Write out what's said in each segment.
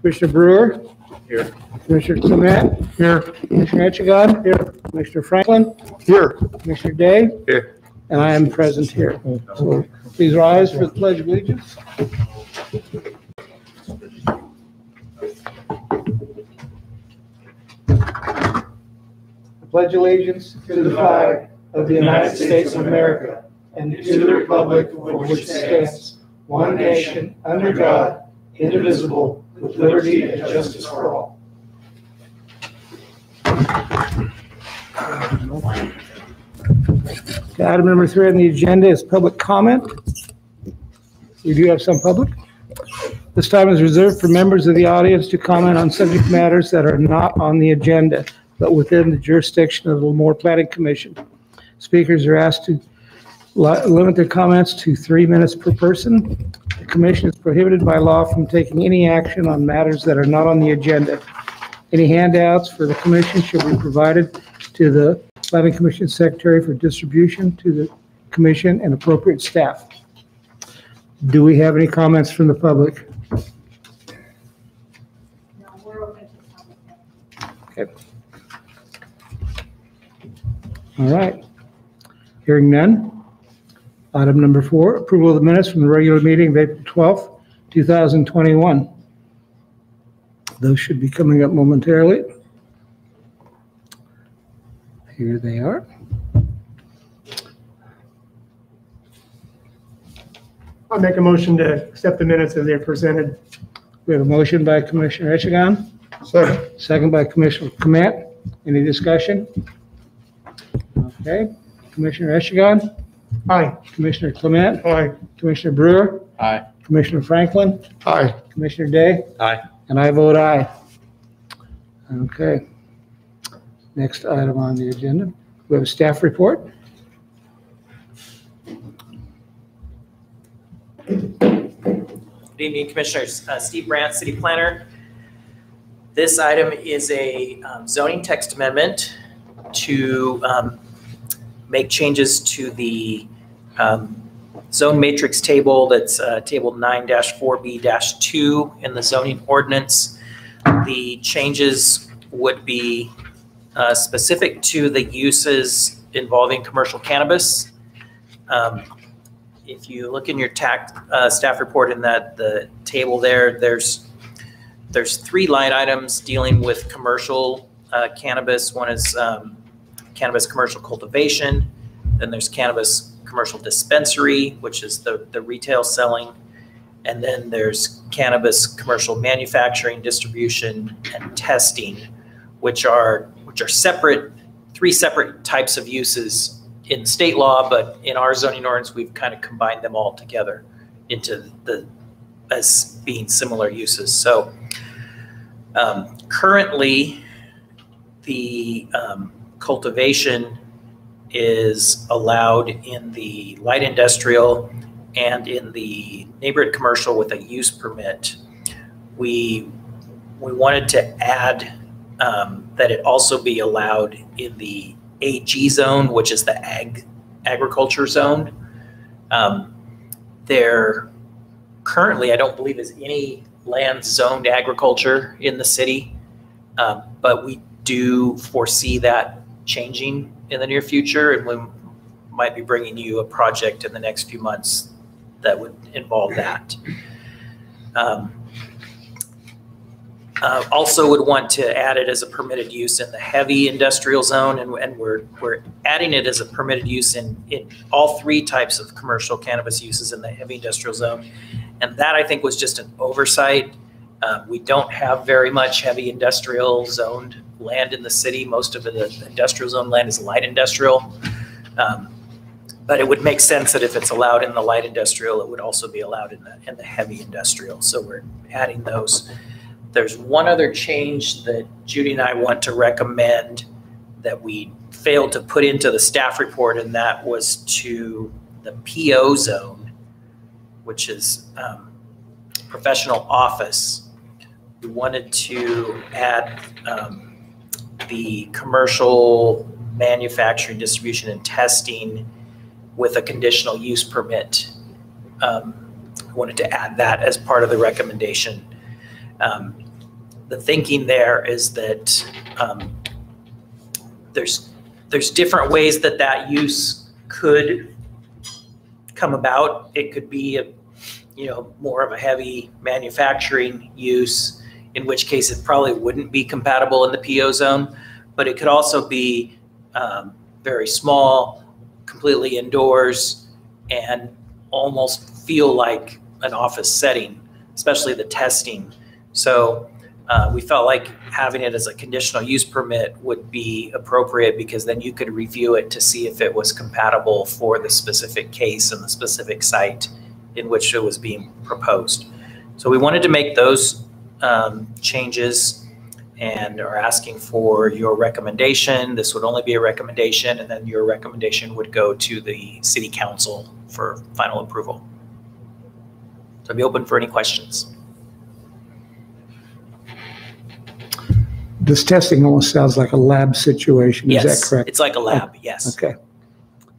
Commissioner Brewer? Here. Commissioner Clement? Here. Commissioner Etchigon? Here. Commissioner Franklin? Here. Commissioner Day? Here. And I am present here. So please rise for the Pledge of Allegiance. I pledge allegiance to the flag of the United States of America and to the republic for which it stands, one nation, under God, indivisible, with liberty and justice for all. Item number 3 on the agenda is public comment. We do have some public. This time is reserved for members of the audience to comment on subject matters that are not on the agenda, but within the jurisdiction of the Lemoore Planning Commission. Speakers are asked to limit their comments to 3 minutes per person. The commission is prohibited by law from taking any action on matters that are not on the agenda. Any handouts for the commission should be provided to the Planning Commission Secretary for distribution to the commission and appropriate staff. Do we have any comments from the public? No, we're open to comment. Okay. All right. Hearing none. Item number 4, approval of the minutes from the regular meeting of April 12th, 2021. Those should be coming up momentarily. Here they are. I'll make a motion to accept the minutes as they're presented. We have a motion by Commissioner Etchigon. Second. Second by Commissioner Clement. Any discussion? Okay. Commissioner Etchigon. Aye. Commissioner Clement. Aye. Commissioner Brewer. Aye. Commissioner Franklin. Aye. Commissioner Day. Aye. And I vote aye. Okay. Next item on the agenda. We have a staff report. Good evening, Commissioners. Steve Brandt, City Planner. This item is a zoning text amendment to make changes to the zone matrix table that's table 9-4B-2 in the zoning ordinance. The changes would be specific to the uses involving commercial cannabis. If you look in your staff report in the table there's 3 line items dealing with commercial cannabis. One is cannabis commercial cultivation. Then there's cannabis commercial dispensary, which is the retail selling. And then there's cannabis commercial manufacturing, distribution, and testing, which are separate, 3 separate types of uses in state law, but in our zoning ordinance, we've kind of combined them all together into as being similar uses. So currently, the cultivation is allowed in the light industrial and in the neighborhood commercial with a use permit. We wanted to add that it also be allowed in the AG zone, which is the agriculture zone. There currently, I don't believe, is any land zoned agriculture in the city, but we do foresee that changing in the near future, and we might be bringing you a project in the next few months that would involve that. Also would want to add it as a permitted use in the heavy industrial zone, and we're adding it as a permitted use in all 3 types of commercial cannabis uses in the heavy industrial zone. And that, I think, was just an oversight. We don't have very much heavy industrial zoned land in the city. Most of the industrial zone land is light industrial. But it would make sense that if it's allowed in the light industrial, it would also be allowed in the heavy industrial. So we're adding those. There's one other change that Judy and I want to recommend that we failed to put into the staff report, and that was to the PO zone, which is professional office. We wanted to add the commercial manufacturing, distribution, and testing with a conditional use permit. I wanted to add that as part of the recommendation. the thinking there is that there's different ways that use could come about. It could be more of a heavy manufacturing use, in which case it probably wouldn't be compatible in the PO zone, but it could also be very small, completely indoors, and almost feel like an office setting, especially the testing. So we felt like having it as a conditional use permit would be appropriate, because then you could review it to see if it was compatible for the specific case and the specific site in which it was being proposed. So we wanted to make those changes and are asking for your recommendation. This would only be a recommendation, and then your recommendation would go to the city council for final approval. So I'd be open for any questions. This testing almost sounds like a lab situation. Is that correct? It's like a lab, yes. Okay.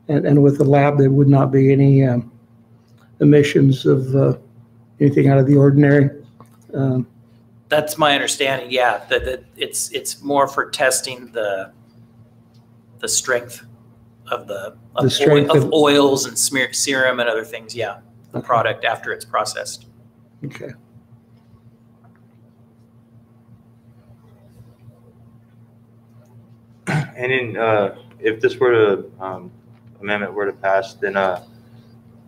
And with the lab, there would not be any emissions of anything out of the ordinary? That's my understanding, yeah. That it's more for testing the strength of oils and serum and other things, yeah. The product after it's processed. Okay. And in, if this were to, amendment were to pass, then a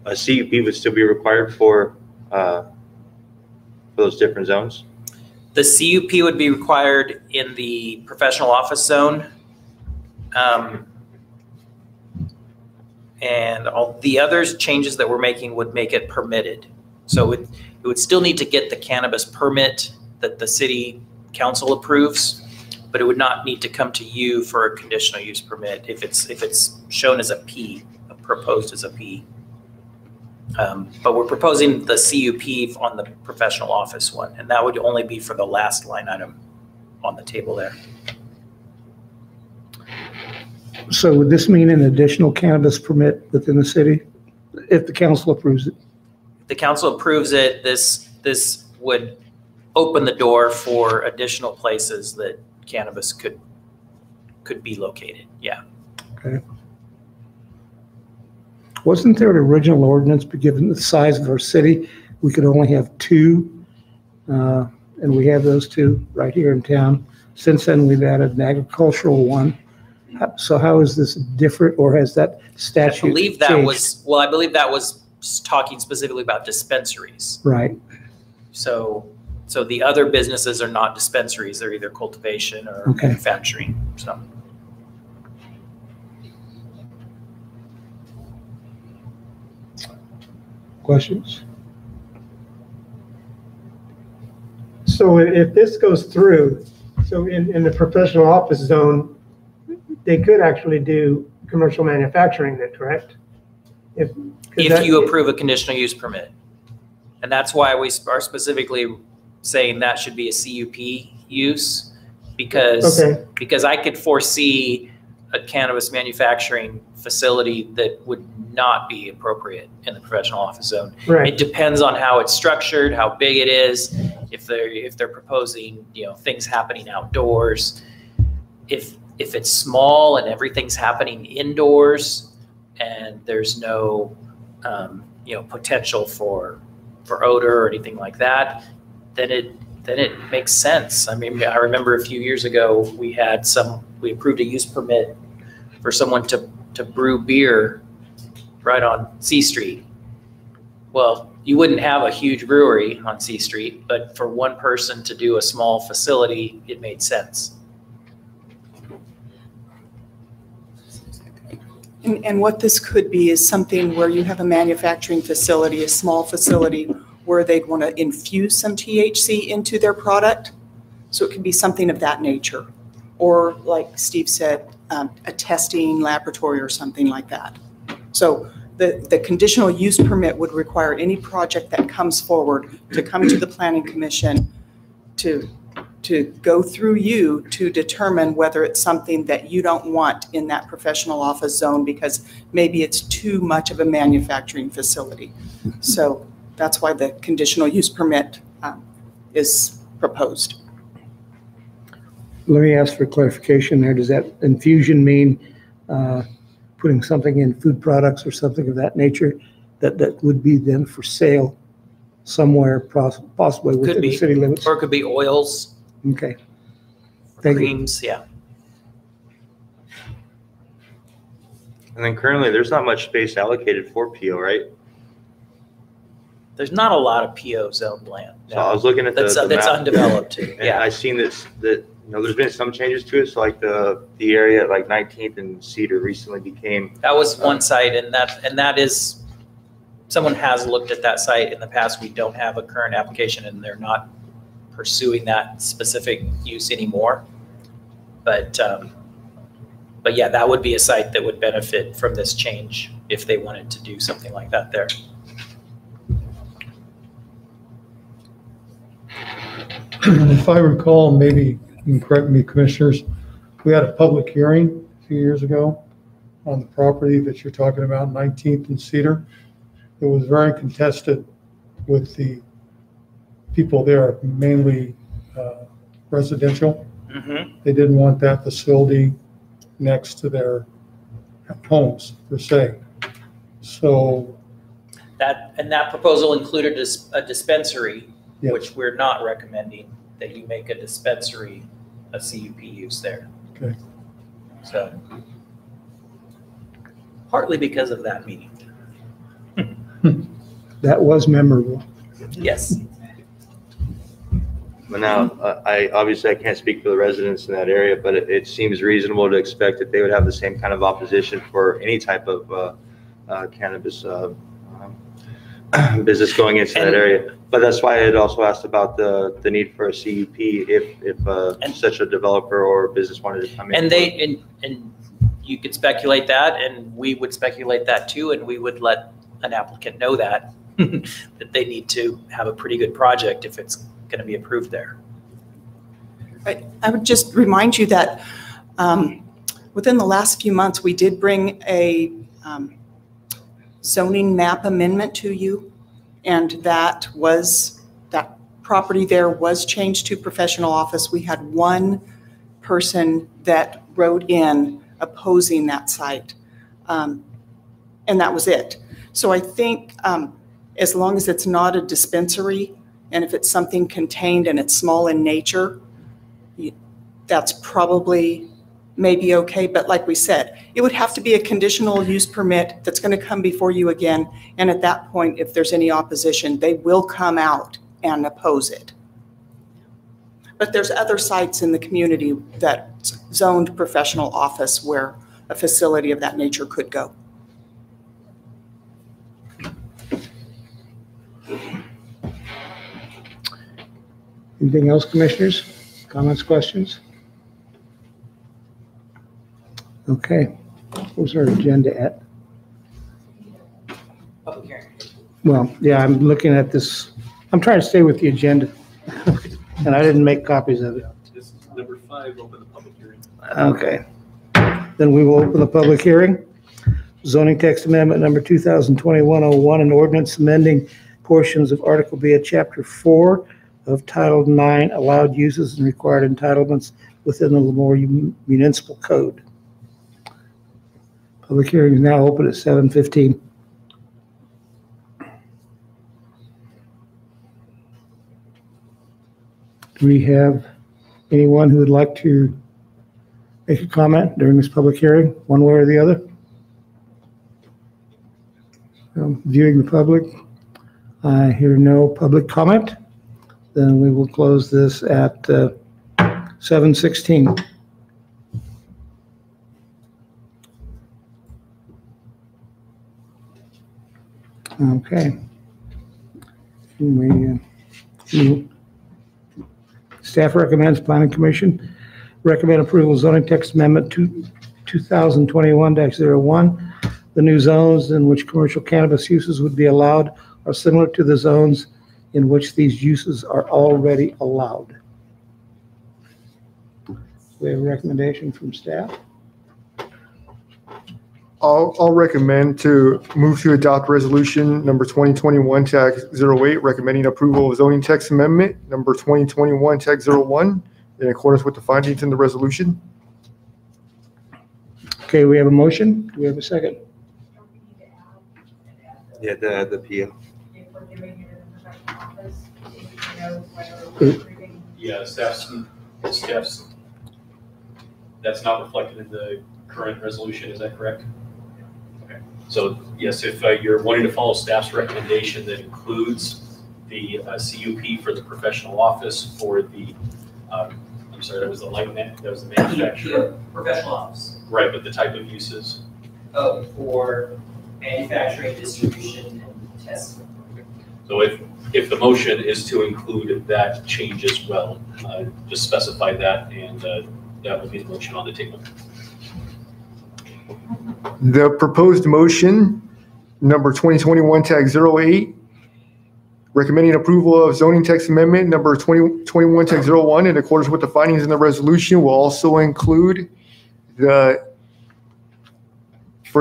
CUP would still be required for those different zones? The CUP would be required in the professional office zone. And all the other changes that we're making would make it permitted. So it would still need to get the cannabis permit that the city council approves, but it would not need to come to you for a conditional use permit if it's shown as a P, proposed as a P. But we're proposing the CUP on the professional office one, and that would only be for the last line item on the table there. So would this mean an additional cannabis permit within the city if the council approves it? If the council approves it, this would open the door for additional places that cannabis could be located. Yeah. Okay. Wasn't there an original ordinance, but given the size of our city, we could only have two, and we have those two right here in town. Since then, we've added an agricultural one. So how is this different, or has that statute I believe that changed? I believe that was talking specifically about dispensaries. Right. So the other businesses are not dispensaries; they're either cultivation or manufacturing. So. Questions? So if this goes through, so in the professional office zone, they could actually do commercial manufacturing then, correct? If you approve a conditional use permit. And that's why we are specifically saying that should be a CUP use, because I could foresee a cannabis manufacturing facility that would not be appropriate in the professional office zone. Right. It depends on how it's structured, how big it is, if they're proposing, things happening outdoors. If it's small and everything's happening indoors and there's no potential for odor or anything like that, then it makes sense. I mean, I remember a few years ago we approved a use permit for someone to brew beer right on C Street. Well, you wouldn't have a huge brewery on C Street, but for one person to do a small facility, it made sense. And what this could be is something where you have a manufacturing facility, a small facility, where they'd want to infuse some THC into their product. So it could be something of that nature. Or like Steve said, a testing laboratory or something like that. So the conditional use permit would require any project that comes forward to come to the Planning Commission to go through you to determine whether it's something that you don't want in that professional office zone because maybe it's too much of a manufacturing facility. So that's why the conditional use permit is proposed. Let me ask for clarification there. Does that infusion mean putting something in food products or something of that nature that would be then for sale somewhere possibly within the city limits? Or it could be oils, Okay. Thank you. creams, yeah. And then currently, there's not much space allocated for PO, right? There's not a lot of PO zoned land. So I was looking at the That's map, undeveloped too, and yeah. I seen that there's been some changes to it. So like the area at like 19th and Cedar recently became. That was one site, and that is, someone has looked at that site in the past. We don't have a current application, and they're not pursuing that specific use anymore. But yeah, that would be a site that would benefit from this change if they wanted to do something like that there. If I recall, maybe you can correct me, commissioners, we had a public hearing a few years ago on the property that you're talking about, 19th and Cedar. It was very contested with the people there, mainly residential. Mm-hmm. They didn't want that facility next to their homes, per se. So That proposal included a dispensary, yes. which we're not recommending that you make a dispensary a CUP use there. Okay. So partly because of that meeting. That was memorable. Yes. But now, I can't speak for the residents in that area, but it seems reasonable to expect that they would have the same kind of opposition for any type of cannabis business going into that area. But that's why it also asked about the need for a CUP if such a developer or business wanted to come in. And you could speculate that, and we would speculate that too, and we would let an applicant know that that they need to have a pretty good project if it's going to be approved there. I would just remind you that within the last few months, we did bring a zoning map amendment to you, and that property there was changed to professional office. We had one person that wrote in opposing that site, and that was it. So I think as long as it's not a dispensary, and if it's something contained and it's small in nature, that's probably maybe okay. But like we said, it would have to be a conditional use permit that's going to come before you again. And at that point, if there's any opposition, they will come out and oppose it. But there's other sites in the community that's zoned professional office where a facility of that nature could go. Anything else, commissioners? Comments, questions? Okay. What's our agenda at? Public hearing. Well, yeah, I'm looking at this. I'm trying to stay with the agenda. And I didn't make copies of it. This is number 5, open the public hearing. Okay. Then we will open the public hearing. Zoning text amendment number 2021-01, an ordinance amending portions of Article B of Chapter 4 of Title 9, allowed uses and required entitlements within the Lemoore Municipal Code. Public hearing is now open at 7:15. Do we have anyone who would like to make a comment during this public hearing, one way or the other? Viewing the public, I hear no public comment. Then we will close this at 7:16. Okay. Staff recommends Planning Commission recommend approval of zoning text amendment 2021-01. The new zones in which commercial cannabis uses would be allowed are similar to the zones in which these uses are already allowed. We have a recommendation from staff. I'll recommend to move to adopt resolution number 2021-08, recommending approval of zoning text amendment number 2021-01 in accordance with the findings in the resolution. Okay, we have a motion. Do we have a second? Don't we need to add Yeah, the PO. if we're giving it in the professional office, if you know whether we're approving? Yeah, staff's, that's not reflected in the current resolution, is that correct? Okay, so yes, if you're wanting to follow staff's recommendation that includes the CUP for the professional office for the, I'm sorry, that was the that was the manufacturer. Professional office. Right, but the type of uses. Oh, for manufacturing, distribution, and testing. So if the motion is to include that change as well, just specify that, and that will be the motion on the table. The proposed motion, number 2021-08, recommending approval of zoning text amendment number 2021-01 in accordance with the findings in the resolution, will also include for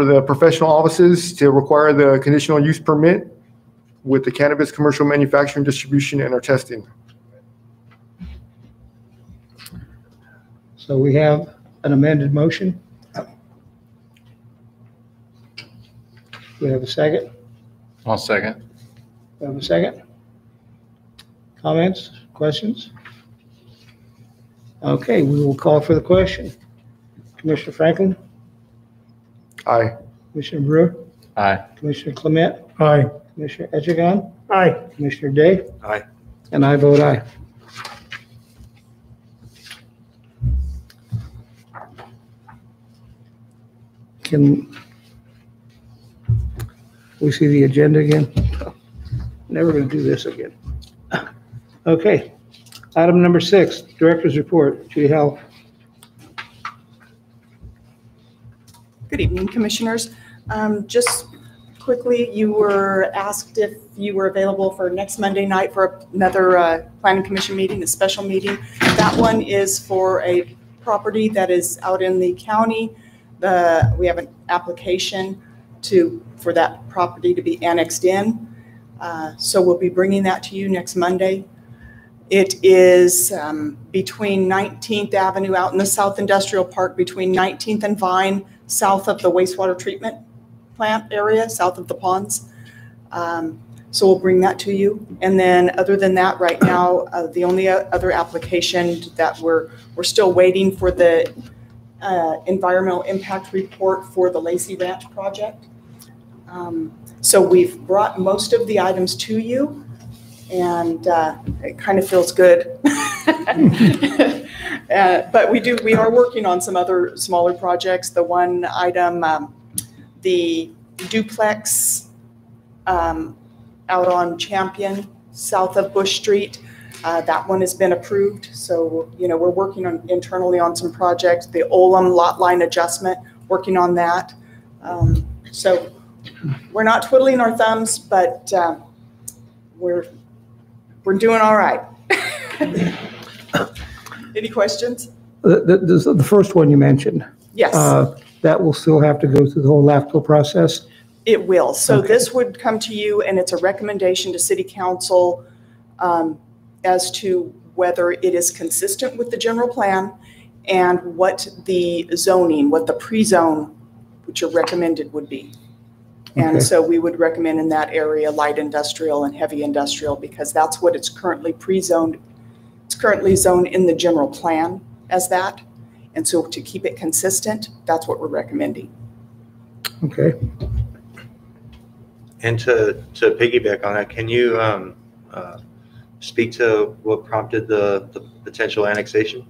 the professional offices to require the conditional use permit with the cannabis commercial manufacturing, distribution, and or testing. So we have an amended motion. Do we have a second? I'll second. We have a second? Comments, questions? Okay, we will call for the question. Commissioner Franklin? Aye. Commissioner Brewer? Aye. Commissioner Clement? Aye. Commissioner Echegon? Aye. Commissioner Day? Aye. And I vote aye. Can we see the agenda again? Never going to do this again. Okay. Item number 6, Director's Report. Judy Howell. Good evening, Commissioners. Just quickly, you were asked if you were available for next Monday night for another Planning Commission meeting, a special meeting. That one is for a property that is out in the county. We have an application for that property to be annexed in. So we'll be bringing that to you next Monday. It is between 19th Avenue out in the South Industrial Park, between 19th and Vine, south of the wastewater treatment plant area, south of the ponds. So we'll bring that to you. And then other than that, right now, the only other application that we're still waiting for the environmental impact report for the Lacey Ranch project. So we've brought most of the items to you, and it kind of feels good. But we are working on some other smaller projects. The one item, the duplex out on Champion, south of Bush Street, that one has been approved. So, we're working on internally on some projects. The Olam lot line adjustment, working on that. So we're not twiddling our thumbs, but we're doing all right. Any questions? The first one you mentioned. Yes. That will still have to go through the whole LAFCO process? It will. So Okay. This would come to you, and it's a recommendation to City Council as to whether it is consistent with the general plan and what the zoning, what the pre-zone, which are recommended would be. And Okay. so we would recommend in that area light industrial and heavy industrial, because that's what it's currently pre-zoned. It's currently zoned in the general plan as that. And so to keep it consistent, that's what we're recommending. Okay. And to piggyback on that, can you speak to what prompted the potential annexation?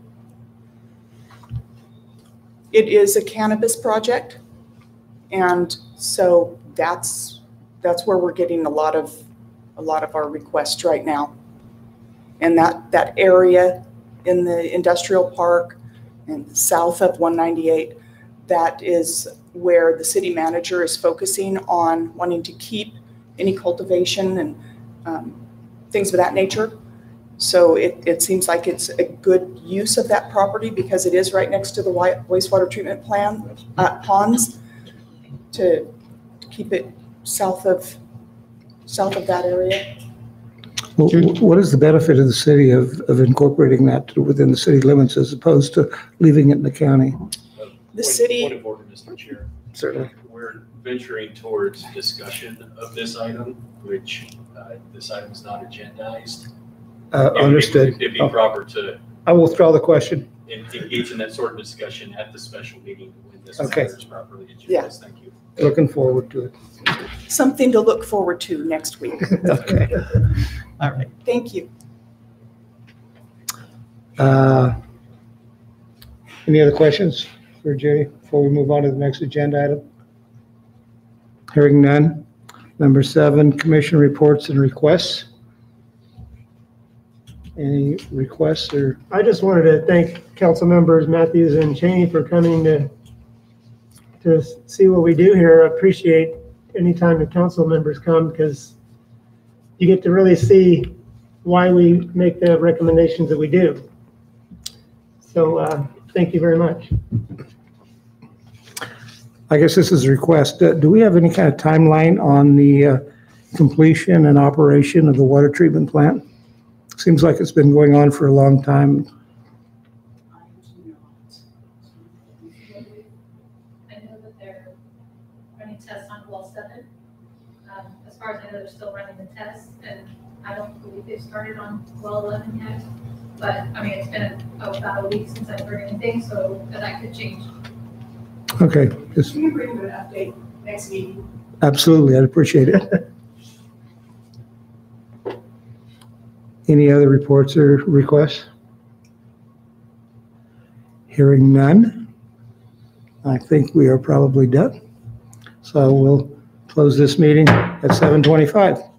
It is a cannabis project. And so that's where we're getting a lot of our requests right now. And that area in the industrial park and south of 198, that is where the city manager is focusing on wanting to keep any cultivation and things of that nature. So it seems like it's a good use of that property because it is right next to the wastewater treatment plant ponds, to keep it south of that area. Well, what is the benefit of the city of incorporating that within the city limits as opposed to leaving it in the county? The city- Point of order, Mr. Chair. Certainly. We're venturing towards discussion of this item, which this item is not agendized. Understood. It'd be proper to I will withdraw the question. engage in that sort of discussion at the special meeting when this Okay. matter is properly agendized. Yeah. Thank you. Looking forward to it. Something to look forward to next week. Okay. All right, thank you. Any other questions for Jerry before we move on to the next agenda item? Hearing none. Number 7, commission reports and requests. Any requests or? I just wanted to thank council members Matthews and Cheney for coming to see what we do here. I appreciate anytime the council members come because you get to really see why we make the recommendations that we do. So thank you very much. I guess this is a request. Do we have any kind of timeline on the completion and operation of the water treatment plant? Seems like it's been going on for a long time. I know that they're running tests on well 7. As far as I know, they're still running the tests, and I don't believe they've started on well 11 yet. But, I mean, it's been about a week since I've heard anything, so that could change. Okay, just Can you bring an update next week? absolutely, I'd appreciate it. Any other reports or requests? Hearing none, I think we are probably done. So we'll close this meeting at 7:25.